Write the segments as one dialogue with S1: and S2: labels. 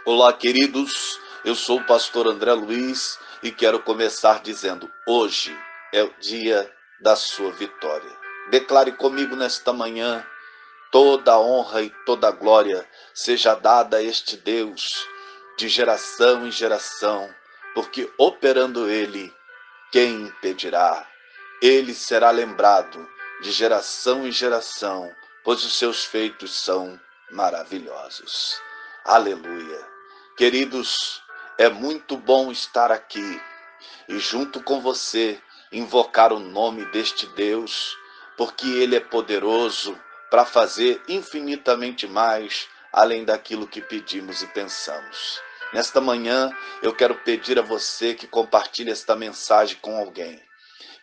S1: Olá, queridos. Eu sou o pastor André Luiz e quero começar dizendo: hoje é o dia da sua vitória. Declare comigo nesta manhã: toda a honra e toda a glória seja dada a este Deus de geração em geração, porque operando Ele, quem impedirá? Ele será lembrado de geração em geração, pois os seus feitos são maravilhosos. Aleluia. Queridos, é muito bom estar aqui e junto com você invocar o nome deste Deus, porque Ele é poderoso para fazer infinitamente mais além daquilo que pedimos e pensamos. Nesta manhã, eu quero pedir a você que compartilhe esta mensagem com alguém,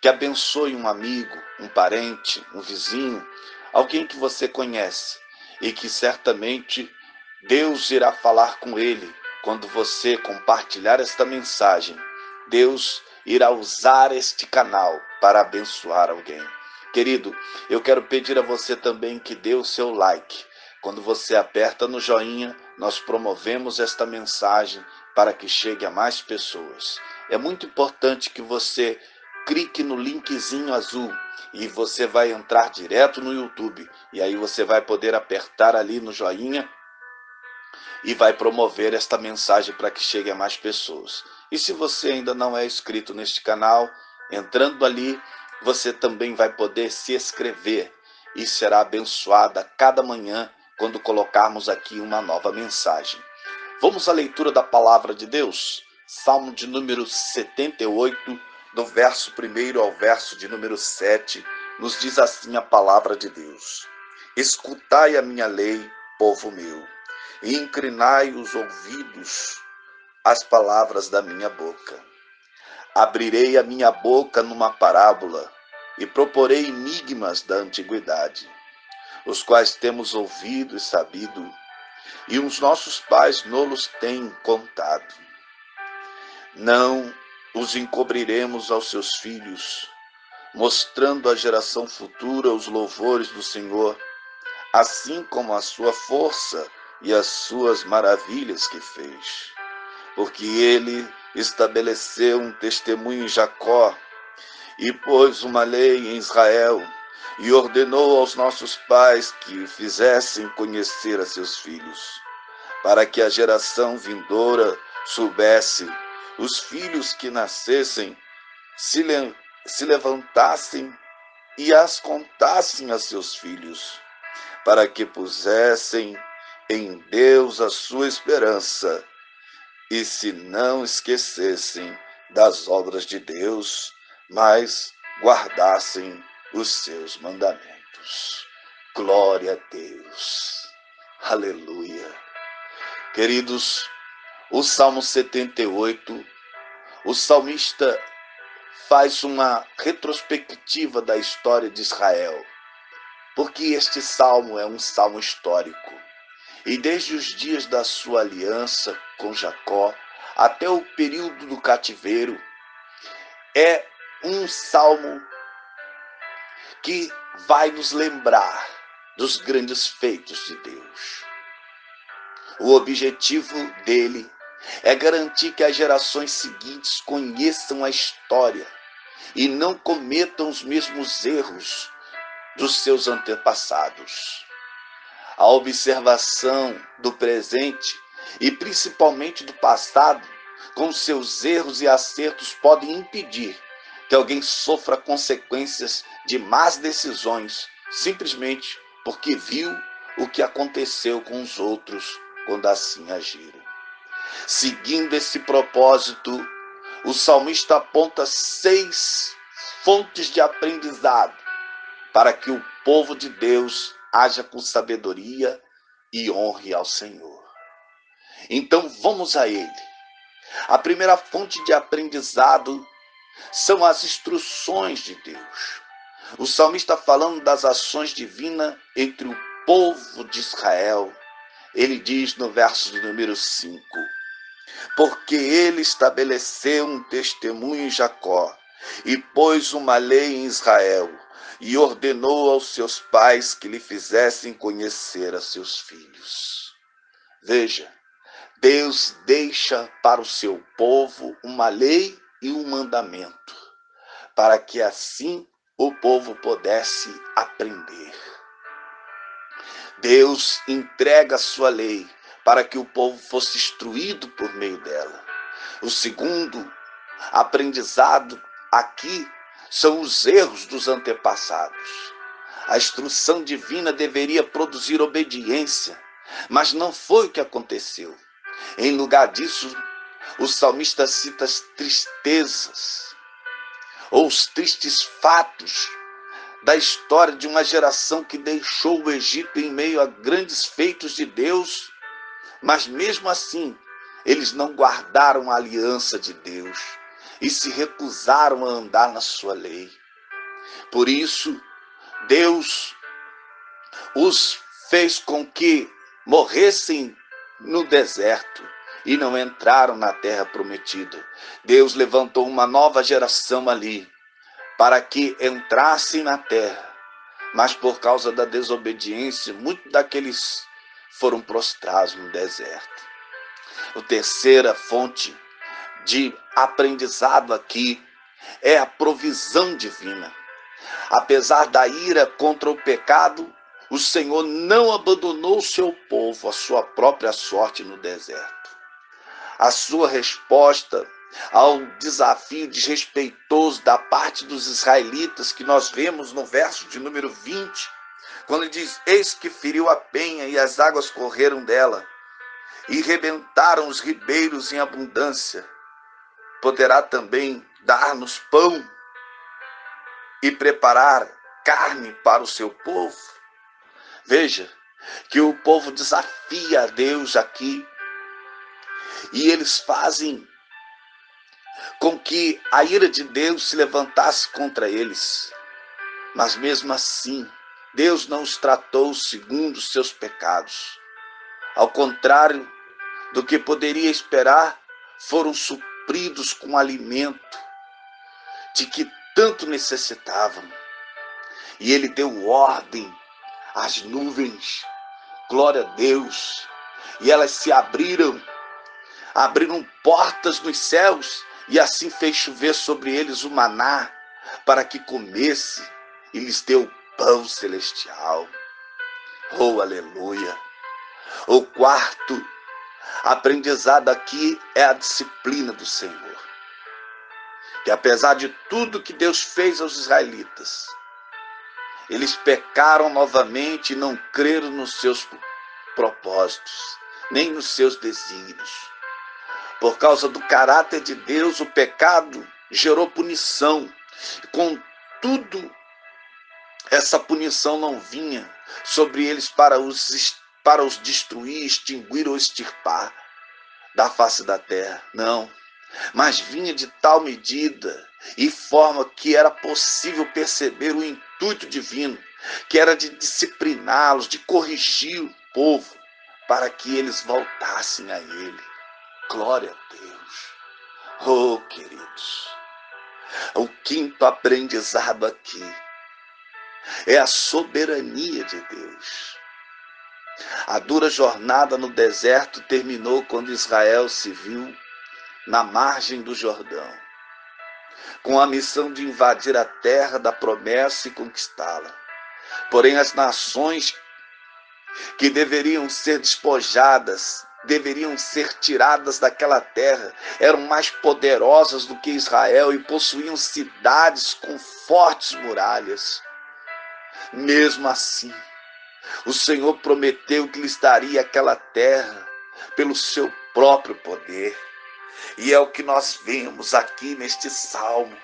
S1: que abençoe um amigo, um parente, um vizinho, alguém que você conhece e que certamente Deus irá falar com ele quando você compartilhar esta mensagem. Deus irá usar este canal para abençoar alguém. Querido, eu quero pedir a você também que dê o seu like. Quando você aperta no joinha, nós promovemos esta mensagem para que chegue a mais pessoas. É muito importante que você clique no linkzinho azul e você vai entrar direto no YouTube. E aí você vai poder apertar ali no joinha e vai promover esta mensagem para que chegue a mais pessoas. E se você ainda não é inscrito neste canal, entrando ali, você também vai poder se inscrever e será abençoada cada manhã quando colocarmos aqui uma nova mensagem. Vamos à leitura da palavra de Deus? Salmo de número 78, do verso 1 ao verso de número 7, nos diz assim a palavra de Deus: escutai a minha lei, povo meu, e inclinai os ouvidos às palavras da minha boca. Abrirei a minha boca numa parábola e proporei enigmas da antiguidade, os quais temos ouvido e sabido, e os nossos pais nos têm contado. Não os encobriremos aos seus filhos, mostrando à geração futura os louvores do Senhor, assim como a sua força e as suas maravilhas que fez. Porque ele estabeleceu um testemunho em Jacó e pôs uma lei em Israel e ordenou aos nossos pais que o fizessem conhecer a seus filhos, para que a geração vindoura soubesse, os filhos que nascessem se levantassem e as contassem a seus filhos, para que pusessem em Deus a sua esperança e se não esquecessem das obras de Deus, mas guardassem os seus mandamentos. Glória a Deus. Aleluia. Queridos, o Salmo 78, o salmista faz uma retrospectiva da história de Israel, porque este salmo é um salmo histórico. E desde os dias da sua aliança com Jacó até o período do cativeiro, é um salmo que vai nos lembrar dos grandes feitos de Deus. O objetivo dele é garantir que as gerações seguintes conheçam a história e não cometam os mesmos erros dos seus antepassados. A observação do presente e principalmente do passado, com seus erros e acertos, podem impedir que alguém sofra consequências de más decisões, simplesmente porque viu o que aconteceu com os outros quando assim agiram. Seguindo esse propósito, o salmista aponta 6 fontes de aprendizado para que o povo de Deus haja com sabedoria e honre ao Senhor. Então vamos a ele. A primeira fonte de aprendizado são as instruções de Deus. O salmista falando das ações divinas entre o povo de Israel. Ele diz no verso de número 5: porque ele estabeleceu um testemunho em Jacó e pôs uma lei em Israel e ordenou aos seus pais que lhe fizessem conhecer a seus filhos. Veja, Deus deixa para o seu povo uma lei e um mandamento, para que assim o povo pudesse aprender. Deus entrega a sua lei para que o povo fosse instruído por meio dela. O segundo aprendizado aqui são os erros dos antepassados. A instrução divina deveria produzir obediência, mas não foi o que aconteceu. Em lugar disso, o salmista cita as tristezas, ou os tristes fatos da história de uma geração que deixou o Egito em meio a grandes feitos de Deus, mas mesmo assim, eles não guardaram a aliança de Deus e se recusaram a andar na sua lei. Por isso, Deus os fez com que morressem no deserto e não entraram na terra prometida. Deus levantou uma nova geração ali para que entrassem na terra, mas por causa da desobediência, muitos daqueles foram prostrados no deserto. A terceira fonte de aprendizado aqui é a provisão divina. Apesar da ira contra o pecado, o Senhor não abandonou o seu povo à sua própria sorte no deserto. A sua resposta ao desafio desrespeitoso da parte dos israelitas, que nós vemos no verso de número 20, quando ele diz: eis que feriu a penha e as águas correram dela, e rebentaram os ribeiros em abundância, poderá também dar-nos pão e preparar carne para o seu povo? Veja que o povo desafia a Deus aqui, e eles fazem com que a ira de Deus se levantasse contra eles. Mas mesmo assim, Deus não os tratou segundo os seus pecados. Ao contrário do que poderia esperar, foram supridos com alimento de que tanto necessitavam. E ele deu ordem às nuvens, glória a Deus, e elas se abriram portas nos céus, e assim fez chover sobre eles o maná, para que comesse, e lhes deu pão celestial. Oh, aleluia! O quarto aprendizado aqui é a disciplina do Senhor. Que apesar de tudo que Deus fez aos israelitas, eles pecaram novamente e não creram nos seus propósitos, nem nos seus desígnios. Por causa do caráter de Deus, o pecado gerou punição. Contudo, essa punição não vinha sobre eles para os destruir, extinguir ou extirpar da face da terra. Não. Mas vinha de tal medida e forma que era possível perceber o intuito divino, que era de discipliná-los, de corrigir o povo, para que eles voltassem a ele. Glória a Deus. Oh, queridos, o quinto aprendizado aqui é a soberania de Deus. A dura jornada no deserto terminou quando Israel se viu na margem do Jordão, com a missão de invadir a terra da promessa e conquistá-la. Porém, as nações que deveriam ser despojadas, deveriam ser tiradas daquela terra, eram mais poderosas do que Israel e possuíam cidades com fortes muralhas. Mesmo assim, o Senhor prometeu que lhes daria aquela terra pelo seu próprio poder. E é o que nós vemos aqui neste salmo.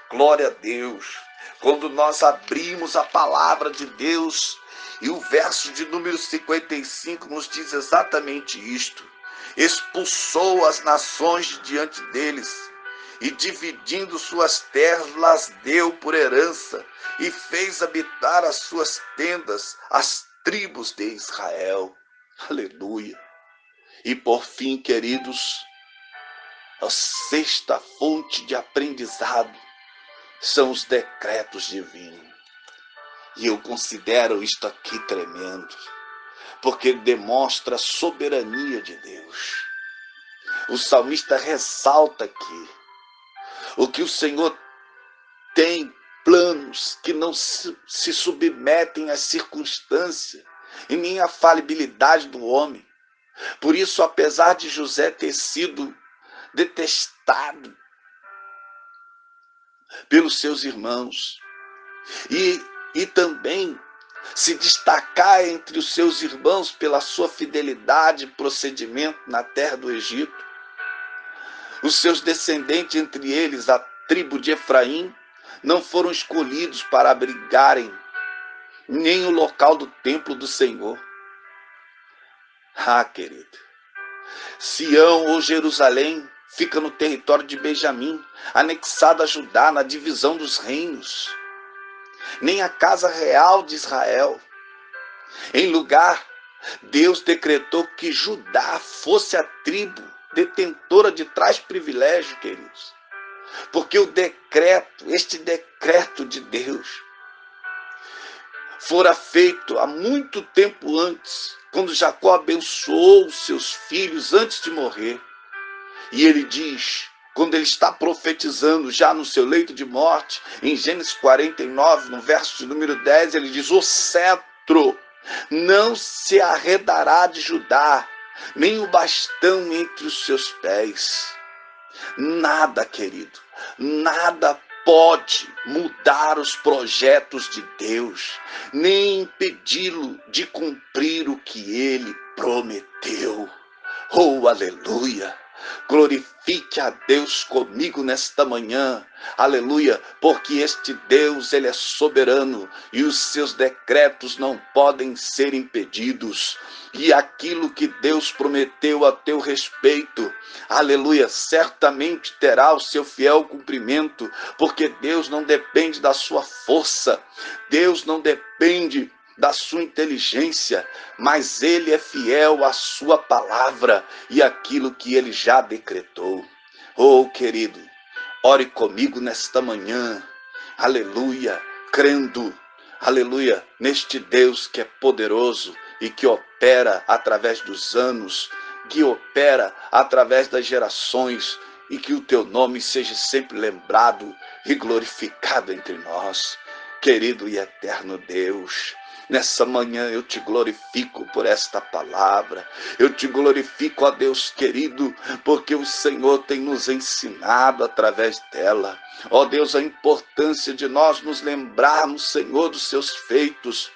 S1: Glória a Deus. Quando nós abrimos a palavra de Deus, e o verso de número 55 nos diz exatamente isto: expulsou as nações de diante deles, e dividindo suas terras, las deu por herança, e fez habitar as suas tendas as tribos de Israel. Aleluia. E por fim, queridos, a sexta fonte de aprendizado são os decretos divinos. E eu considero isto aqui tremendo, porque ele demonstra a soberania de Deus. O salmista ressalta aqui o que o Senhor tem planos que não se submetem às circunstâncias e nem à falibilidade do homem. Por isso, apesar de José ter sido detestado pelos seus irmãos e também se destacar entre os seus irmãos pela sua fidelidade e procedimento na terra do Egito, os seus descendentes, entre eles a tribo de Efraim, não foram escolhidos para abrigarem nem o local do templo do Senhor. Ah, querido, Sião ou Jerusalém fica no território de Benjamim, anexado a Judá na divisão dos reinos. Nem a casa real de Israel. Em lugar, Deus decretou que Judá fosse a tribo detentora de tais privilégios, queridos. Porque este decreto de Deus, fora feito há muito tempo antes, quando Jacó abençoou os seus filhos antes de morrer. E ele diz, quando ele está profetizando já no seu leito de morte, em Gênesis 49, no verso de número 10, ele diz: o cetro não se arredará de Judá, nem o bastão entre os seus pés. Nada, querido, nada pode mudar os projetos de Deus, nem impedi-lo de cumprir o que ele prometeu. Oh, aleluia! Glorifique a Deus comigo nesta manhã, aleluia, porque este Deus, ele é soberano e os seus decretos não podem ser impedidos. E aquilo que Deus prometeu a teu respeito, aleluia, certamente terá o seu fiel cumprimento, porque Deus não depende da sua força, Deus não depende da sua inteligência, mas ele é fiel à sua palavra e àquilo que ele já decretou. Oh, querido, ore comigo nesta manhã, aleluia, crendo, aleluia, neste Deus que é poderoso e que opera através dos anos, que opera através das gerações, e que o teu nome seja sempre lembrado e glorificado entre nós. Querido e eterno Deus, nessa manhã eu te glorifico por esta palavra, eu te glorifico, ó Deus querido, porque o Senhor tem nos ensinado através dela, ó Deus, a importância de nós nos lembrarmos, Senhor, dos seus feitos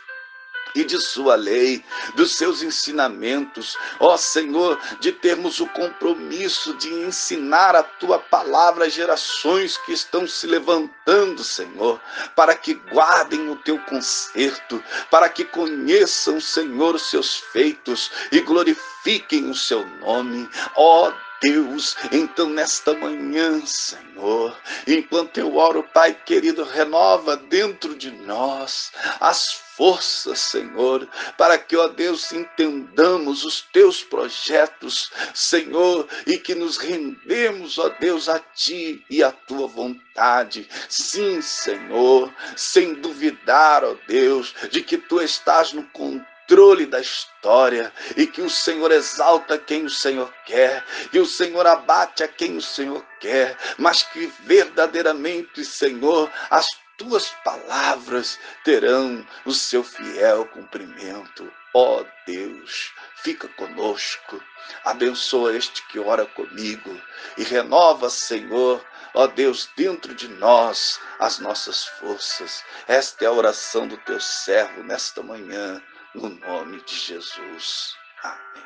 S1: e de sua lei, dos seus ensinamentos, ó Senhor, de termos o compromisso de ensinar a tua palavra às gerações que estão se levantando, Senhor, para que guardem o teu conserto, para que conheçam, Senhor, os seus feitos e glorifiquem o seu nome, ó Deus. Então nesta manhã, Senhor, enquanto eu oro, Pai querido, renova dentro de nós as forças, Senhor, para que, ó Deus, entendamos os teus projetos, Senhor, e que nos rendemos, ó Deus, a ti e a tua vontade. Sim, Senhor, sem duvidar, ó Deus, de que tu estás no controle da história e que o Senhor exalta quem o Senhor quer, que o Senhor abate a quem o Senhor quer, mas que verdadeiramente, Senhor, as tuas palavras terão o seu fiel cumprimento. Ó Deus, fica conosco, abençoa este que ora comigo e renova, Senhor, ó Deus, dentro de nós as nossas forças. Esta é a oração do teu servo nesta manhã, no nome de Jesus. Amém.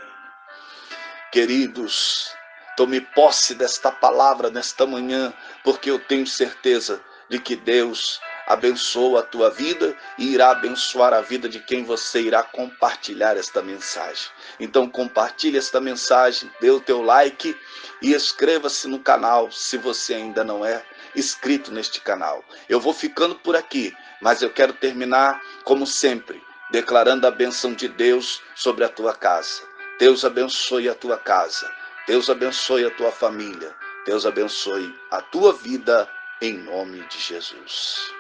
S1: Queridos, tome posse desta palavra nesta manhã, porque eu tenho certeza de que Deus abençoa a tua vida e irá abençoar a vida de quem você irá compartilhar esta mensagem. Então compartilhe esta mensagem, dê o teu like e inscreva-se no canal se você ainda não é inscrito neste canal. Eu vou ficando por aqui, mas eu quero terminar, como sempre, declarando a bênção de Deus sobre a tua casa. Deus abençoe a tua casa, Deus abençoe a tua família, Deus abençoe a tua vida, em nome de Jesus.